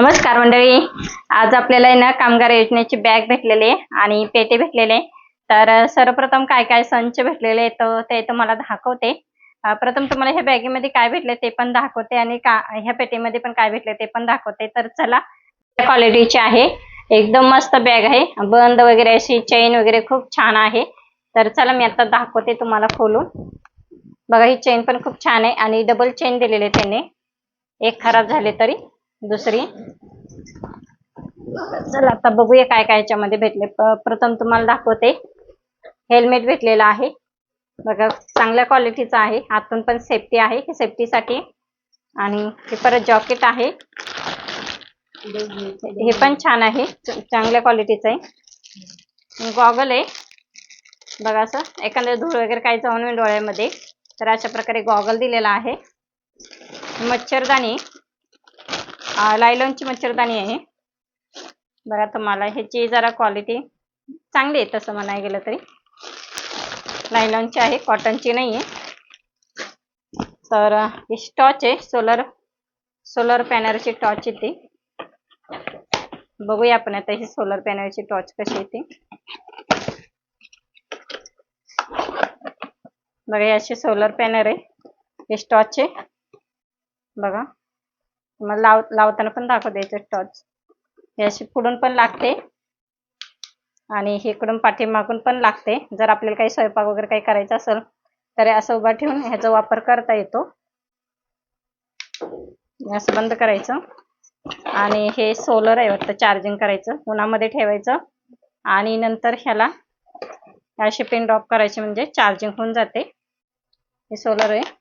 नमस्कार मंडळी. आज आपल्याला आहे ना कामगार योजनेची बॅग भेटलेली आहे आणि पेटी भेटलेले आहे. तर सर्वप्रथम काय काय संच भेटलेले तर ते तुम्हाला दाखवते. प्रथम तुम्हाला ह्या बॅगेमध्ये काय भेटले ते पण दाखवते आणि ह्या पेटीमध्ये पण काय भेटले ते पण दाखवते. तर चला, क्वालिटीची आहे, एकदम मस्त बॅग आहे, बंद वगैरे अशी चेन वगैरे खूप छान आहे. तर चला मी आता दाखवते तुम्हाला खोलून. बघा, ही चेन पण खूप छान आहे आणि डबल चेन दिलेले त्याने, एक खराब झाले तरी दुसरी. चला आता बघूया काय काय याच्यामध्ये भेटले. प्रथम तुम्हाला दाखवते, हेल्मेट भेटलेला आहे. बघा, चांगल्या क्वालिटीचा आहे, आतून पण सेफ्टी आहे, हे सेफ्टीसाठी. आणि हे परत जॉकेट आहे, हे पण छान आहे, चांगल्या क्वालिटीचं आहे. गॉगल आहे बघा, असं एखाद्या धूळ वगैरे काही जाऊन नये डोळ्यामध्ये, तर अशा प्रकारे गॉगल दिलेला आहे. मच्छरदाणी, लायलॉनची मच्छरदाणी आहे बघा. तुम्हाला ह्याची जरा क्वालिटी चांगली आहे तसं म्हणायला गेलं तरी. लायलॉनची आहे, कॉटनची नाही आहे. तर ही टॉर्च आहे, सोलर पॅनलची टॉर्च आहे ती. बघूया आपण आता ही सोलर पॅनलची टॉर्च कशी येते. बघा, ही अशी सोलर पॅनल आहे, ही टॉर्च आहे बघा. मला लावताना पण दाखव द्यायचं टॉर्च. हे अशी पुढून पण लागते आणि इकडून पाठीमागून पण लागते. जर आपल्याला काही स्वयंपाक वगैरे काही करायचं असेल तर असं उभा ठेवून ह्याचा वापर करता येतो. असं बंद करायचं आणि हे सोलर आहे वाटतं, चार्जिंग करायचं, उन्हामध्ये ठेवायचं आणि नंतर ह्याला अशी पिन ड्रॉप करायची म्हणजे चार्जिंग होऊन जाते. हे सोलर आहे.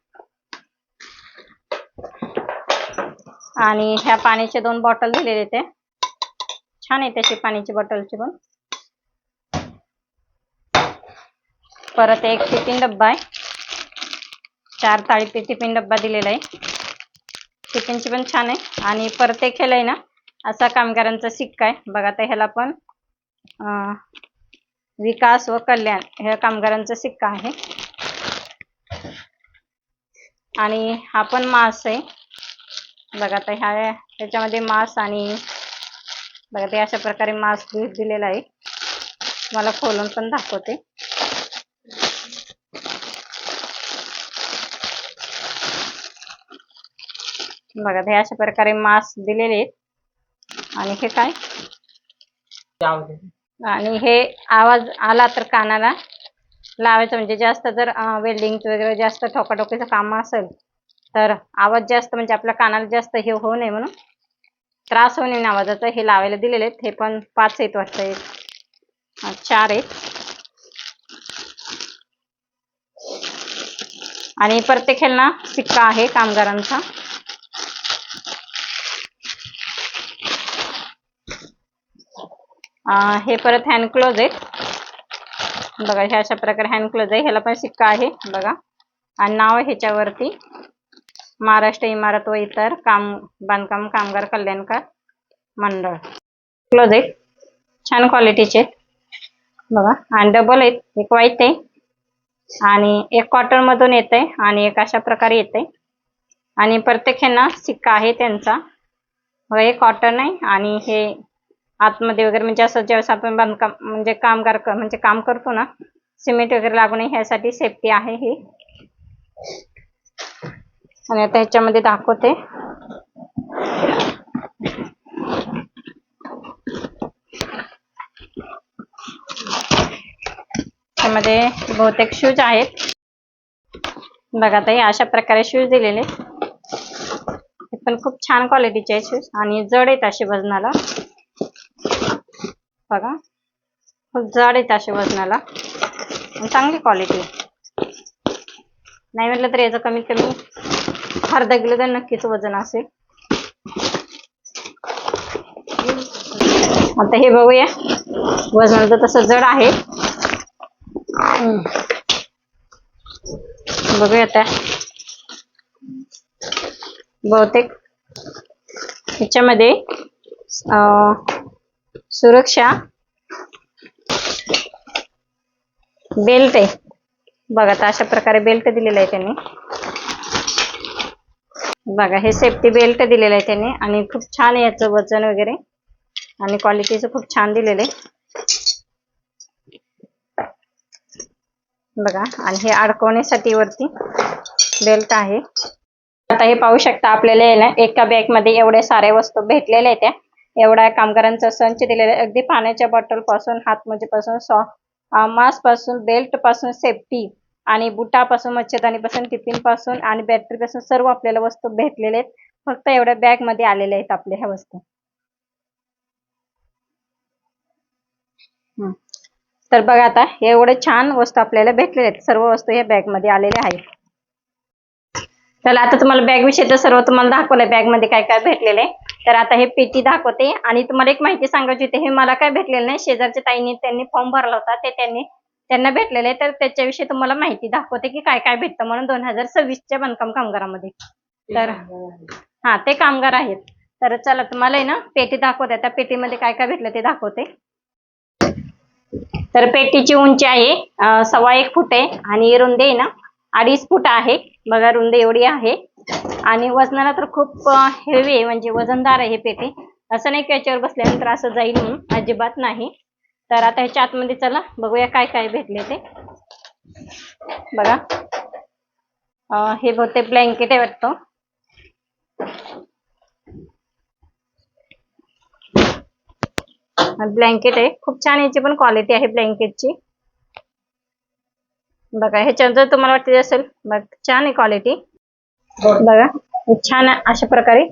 आणि ह्या पाण्याचे 2 बॉटल दिलेले ते छान आहे, त्याची पाण्याची बॉटलची पण. परत एक टिफिन डब्बा आहे, 4 थाळी टिफिन डब्बा दिलेला आहे, टिफिनची पण छान आहे. आणि परत एक ह्याला आहे ना असा कामगारांचा सिक्का आहे बघा. तर ह्याला पण विकास व कल्याण ह्या कामगारांचा सिक्का आहे. आणि हा पण मास आहे बघा. तर ह्याच्यामध्ये मास आणि बघा ते अशा प्रकारे मास दिलेला आहे. मला खोलून पण दाखवते. बघा, हे अशा प्रकारे मास्क दिलेले आहेत. आणि हे काय, आणि हे आवाज आला तर कानाला लावायचं, म्हणजे जास्त जर वेल्डिंग वगैरे जास्त ठोकाठोकीचं काम असेल तर आवाज जास्त, म्हणजे आपल्या कानाला जास्त हे होऊ नये म्हणून, त्रास होऊ नये आवाजाचा, हे लावायला दिलेले आहेत. हे पण 5 आहेत वाटतं, 4 आहेत. आणि प्रत्येक ह्याला सिक्का आहे कामगारांचा. हे परत हँड क्लोज आहेत बघा. हे अशा प्रकारे हँड क्लोज आहे, ह्याला पण सिक्का आहे बघा. आणि नाव आहे ह्याच्यावरती, महाराष्ट्र इमारत व इतर बांधकाम कामगार कल्याणकार मंडळ. क्लोज आहे, छान क्वालिटीचे बघा. आणि डबल आहेत, एक व्हाईट आहे आणि एक कॉटन मधून येत आहे आणि एक अशा प्रकारे येत आहे. आणि प्रत्येक ह्यांना सिक्का आहे त्यांचा. हे कॉटन आहे आणि हे आतमध्ये वगैरे, म्हणजे असं ज्यावेळेस आपण बांधकाम म्हणजे कामगार म्हणजे काम करतो ना, सिमेंट वगैरे लागू नये ह्यासाठी सेफ्टी आहे ही. आणि आता ह्याच्यामध्ये दाखवते. त्यामध्ये बहुतेक शूज आहेत बघा. आता हे अशा प्रकारे शूज दिलेले, हे पण खूप छान क्वालिटीचे आहेत शूज आणि जड आहेत असे वजनाला बघा. खूप जड आहेत असे वजनाला, चांगली क्वालिटी. नाही म्हटलं तर याचं कमीत कमी अर्धा किलो तर नक्कीच वजन असेल. आता हे बघूया, वजनाला तर तसं जड आहे. बघूया आता, बहुतेक ह्याच्यामध्ये सुरक्षा बेल्ट आहे बघा. तर अशा प्रकारे बेल्ट दिलेला आहे त्यांनी. बघा हे सेफ्टी बेल्ट दिलेलं आहे त्यांनी आणि खूप छान आहे याचं वजन वगैरे आणि क्वालिटीचं खूप छान दिलेलं आहे बघा. आणि हे अडकवण्यासाठी वरती बेल्ट आहे. आता हे पाहू शकता आपल्याला आहे ना एका बॅग मध्ये एवढ्या साऱ्या वस्तू भेटलेल्या आहेत. त्या एवढ्या कामगारांचा संच दिलेला आहे. अगदी पाण्याच्या बॉटल पासून हातमोजे पासून मास्क पासून बेल्ट पासून सेफ्टी आणि बुटापासून मच्छरदाणीपासून टिफिन पासून आणि बॅटरी पासून सर्व आपल्याला वस्तू भेटलेले आहेत. फक्त एवढ्या बॅग मध्ये आलेल्या आहेत आपल्या ह्या वस्तू. तर बघा आता एवढे छान वस्तू आपल्याला भेटलेल्या आहेत. सर्व वस्तू ह्या बॅग मध्ये आलेल्या आहेत. चला आता तुम्हाला बॅग विषयी सर्व तुम्हाला दाखवलंय बॅग मध्ये काय काय भेटलेलं आहे. तर आता हे पेटी दाखवते आणि तुम्हाला एक माहिती सांगायची होती. हे मला काय भेटलेलं नाही, शेजारच्या ताईंनी त्यांनी फॉर्म भरला होता ते त्यांना भेटलेलं आहे. तर त्याच्याविषयी तुम्हाला माहिती दाखवते की काय काय भेटतं म्हणून 2026च्या बांधकाम कामगारामध्ये. तर हा ते कामगार आहेत. तर चला तुम्हाला आहे ना पेटी दाखवते. त्या पेटीमध्ये काय काय भेटलं ते दाखवते. तर पेटीची उंची आहे 1.25 फूट आहे आणि रुंदी आहे ना 2.5 फूट आहे. बघा रुंदी एवढी आहे आणि वजनाला तर खूप हेवी आहे, म्हणजे वजनदार आहे हे पेटी. असं नाही की याच्यावर बसल्यानंतर असं जाईल म्हणून, अजिबात नाही. तर आता ह्याच्या आतमध्ये चला बघूया काय काय भेटले ते. बघा हे बहुतेक ब्लँकेट आहे वाटतं. ब्लँकेट आहे, खूप छान याची पण क्वालिटी आहे ब्लँकेटची. बघा ह्याच्यात जर तुम्हाला वाटते असेल बघ छान आहे क्वालिटी. बघा छान अशा प्रकारे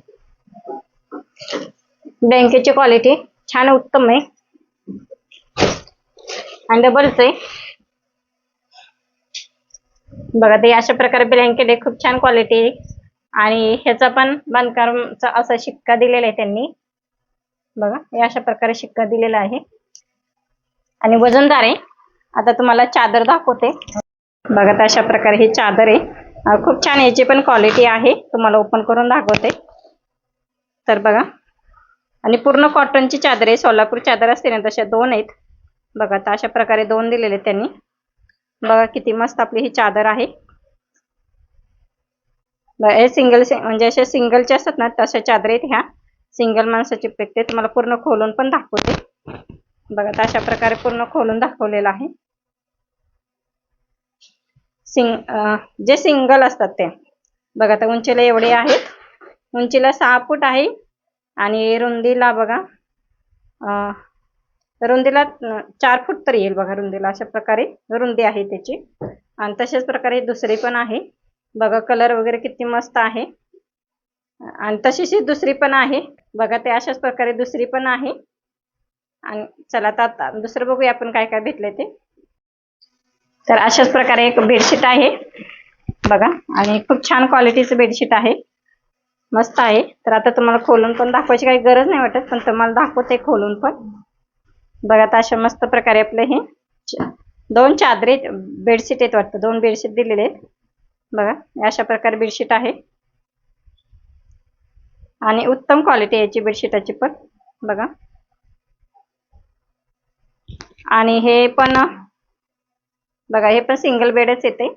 ब्लँकेटची क्वालिटी छान उत्तम आहे आणि डबलच आहे. बघा ते अशा प्रकारे ब्लँकेट आहे, खूप छान क्वालिटी आहे आणि ह्याचा पण बांधकामचा असा शिक्का दिलेला आहे त्यांनी. बघा हे अशा प्रकारे शिक्का दिलेला आहे आणि वजनदार आहे. आता तुम्हाला चादर दाखवते. बघा तर अशा प्रकारे ही चादर आहे, खूप छान याची पण क्वालिटी आहे. तुम्हाला ओपन करून दाखवते. तर बघा आणि पूर्ण कॉटनची चादर आहे. सोलापूर चादर असते ना तशा 2 आहेत. बघा तर अशा प्रकारे 2 दिलेले त्यांनी. बघा किती मस्त आपली ही चादर आहे. हे सिंगल म्हणजे अशा सिंगलचे असतात ना तशा चादर आहेत ह्या. सिंगल माणसाची पेटी. तुम्हाला पूर्ण खोलून पण दाखवते. बघा तर अशा प्रकारे पूर्ण खोलून दाखवलेलं आहे. जे सिंगल असतात ते. बघा तर उंचीला एवढे आहेत. उंचीला 6 फूट आहे आणि रुंदीला बघा रुंदीला 4 फूट तरी येईल. बघा रुंदीला अशा प्रकारे रुंदी आहे त्याची. आणि तशाच प्रकारे दुसरी पण आहे. बघा कलर वगैरे किती मस्त आहे आणि तशीच दुसरी पण आहे. बघा ते अशाच प्रकारे दुसरी पण आहे. आणि चला आता दुसरं बघूया आपण काय काय भेटले ते. तर अशाच प्रकारे एक बेडशीट आहे. बघा आणि खूप छान क्वालिटीचं बेडशीट आहे, मस्त आहे. तर आता तुम्हाला खोलून पण दाखवायची काही गरज नाही वाटत, पण तुम्हाला दाखवते खोलून पण. बघा आता अशा मस्त प्रकारे आपले हे 2 चादरी बेडशीट आहेत वाटतं. 2 बेडशीट दिलेले आहेत. बघा अशा प्रकारे बेडशीट आहे आणि उत्तम क्वालिटी आहे याची बेडशीटाची पण. बघा आणि हे पण बघा हे पण सिंगल बेडच येते.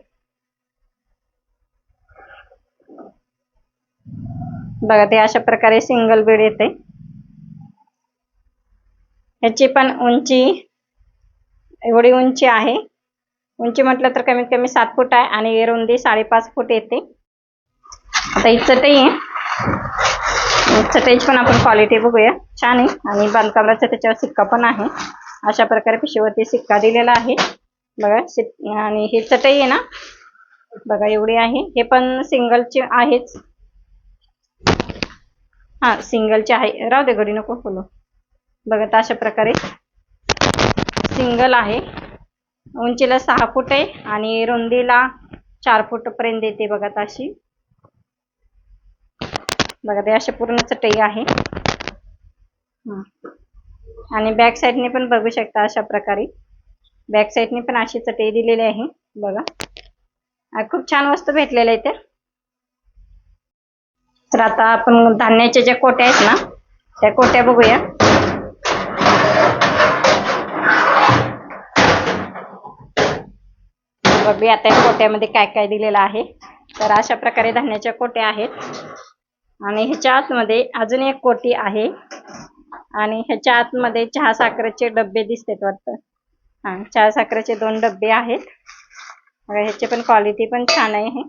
बघा ते अशा प्रकारे सिंगल बेड येते. याची पण उंची एवढी उंची आहे. उंची म्हटलं तर कमीत कमी 7 फूट आहे आणि रुंदी 5.5 फूट येते. आता ही चटई आहे. चटईची पण आपण क्वालिटी बघूया. छान आहे आणि बांधकामाचा त्याच्यावर सिक्का पण आहे. अशा प्रकारे पिशवीवरती सिक्का दिलेला आहे. बघा आणि ही चटई आहे ना बघा एवढी आहे. हे पण सिंगलची आहेच. हा सिंगलची आहे. राहू दे घडी नको खोलू. बघा तर अशा प्रकारे सिंगल आहे. उंचीला 6 फूट आहे आणि रुंदीला 4 फूट पर्यंत येते. बघा अशी. बघा ते अशी पूर्ण चटई आहे आणि बॅक साईडने पण बघू शकता अशा प्रकारे बॅक साईडने पण अशी चटई दिलेली आहे. बघा खूप छान वस्तू भेटलेल्या आहेत. तर आता आपण धान्याच्या ज्या कोट्या आहेत ना त्या कोट्या बघूया. बघूया आता कोट्यामध्ये काय काय दिलेलं आहे. तर अशा प्रकारे धान्याच्या कोट्या आहेत. आणि ह्याच्या आतमध्ये अजून एक कोटी आहे आणि ह्याच्या आतमध्ये चहा साखरेचे डब्बे दिसतात वाटतं. हा, चहा साखरेचे 2 डब्बे आहेत बघा. ह्याची पण क्वालिटी पण छान आहे. हे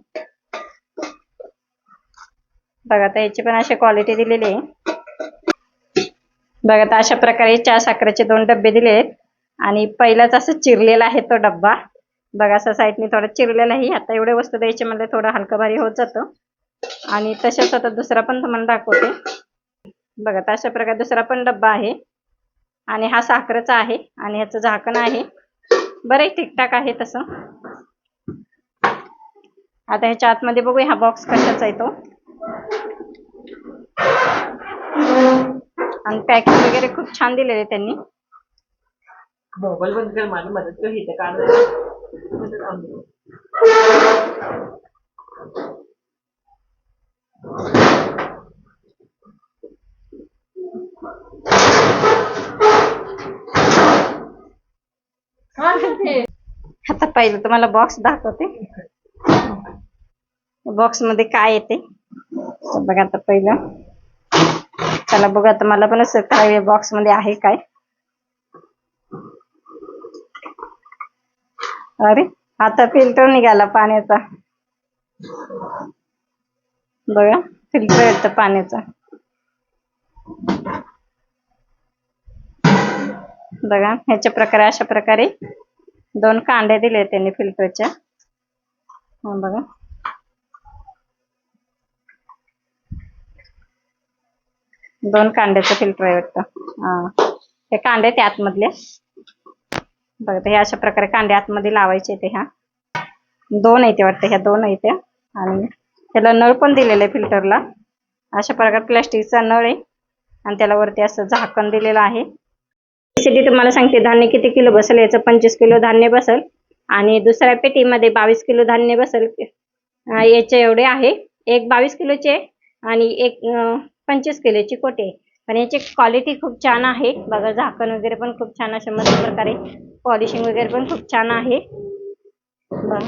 बघा, तर ह्याची पण अशी क्वालिटी दिलेली आहे बघा. तर अशा प्रकारे चहा साखरेचे 2 डब्बे दिले आहेत आणि पहिलाच असं चिरलेला आहे तो डब्बा बघा. असं साईडने थोडा चिरलेला आहे. आता एवढे वस्तू द्यायचे म्हणजे थोडं हलकं भारी होत जातं. आणि तशाच आता दुसरा पण तुम्हाला दाखवते बघा. तर अशा प्रकारे दुसरा पण डब्बा आहे आणि हा साखरेचा आहे आणि ह्याचं झाकण आहे. बरं, ठीकठाक आहे तसं. आता ह्याच्या आतमध्ये बघूया हा बॉक्स कशाचा आहे तो. आणि पॅकिंग वगैरे खूप छान दिलेले त्यांनी. मोबाईल बंद कर, माझी मदत कर. इथे काढ. आता पहिलं तुम्हाला बॉक्स दाखवते. बॉक्स मध्ये काय येते बघा. आता पहिलं चला बघा. आता मला पण असं काय बॉक्स मध्ये आहे काय. अरे, आता फिल्टर निघाला पाण्याचा बघा. फिल्टर येतं पाण्याचा बघा. ह्याच्या प्रकारे अशा प्रकारे 2 कांड्या दिले त्यांनी फिल्टरच्या. बघा, 2 कांड्याचं फिल्टर आहे वाटतं. हे कांडे ते आतमधले बघा. हे अशा प्रकारे कांडे आतमध्ये लावायचे. ते ह्या 2 आहे ते वाटतं. ह्या 2 आहे त्या. आणि त्याला नळ पण दिलेला आहे फिल्टरला. अशा प्रकारे प्लास्टिकचा नळ आहे आणि त्याला वरती असं झाकण दिलेलं आहे. कॅपॅसिटी तुम्हाला सांगते. धान्य किती किलो बसेल याचं. 25 किलो धान्य बसेल आणि दुसऱ्या पेटीमध्ये 22 किलो धान्य बसेल. याचे एवढे आहे. एक 22 किलोचे आणि एक 25 किलोची कोटे. आणि याची क्वालिटी खूप छान आहे बघा. झाकण वगैरे पण खूप छान अशा मस्त प्रकारे पॉलिशिंग वगैरे पण खूप छान आहे बघा.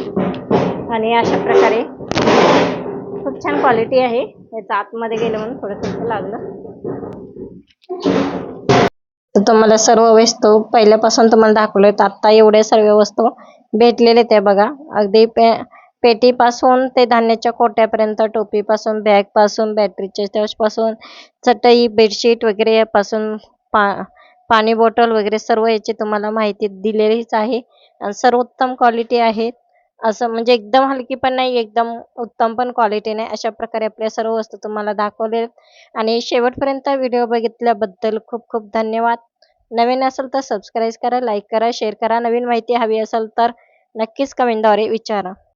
आणि अशा प्रकारे खूप छान क्वालिटी आहे. याचं आतमध्ये गेलं म्हणून थोडंसं लागलं. तर तुम्हाला सर्व वस्तू पहिल्यापासून तुम्हाला दाखवले. तर आता एवढ्या सर्व वस्तू भेटलेले ते बघा. अगदी पेटीपासून ते धान्याच्या कोट्यापर्यंत, टोपीपासून, बॅगपासून, बॅटरीच्या टॉर्चपासून, चटई, बेडशीट वगैरे यापासून पाणी बॉटल वगैरे सर्व याची तुम्हाला माहिती दिलेलीच आहे. आणि सर्वोत्तम क्वालिटी आहे. असं म्हणजे एकदम हलकी पण नाही, एकदम उत्तम पण क्वालिटी नाही. अशा प्रकारे आपल्या सर्व वस्तू तुम्हाला दाखवले. आणि शेवटपर्यंत व्हिडिओ बघितल्याबद्दल खूप खूप धन्यवाद. नवीन असेल तर सबस्क्राईब करा, लाईक करा, शेअर करा. नवीन माहिती हवी असेल तर नक्कीच कमेंटद्वारे विचारा.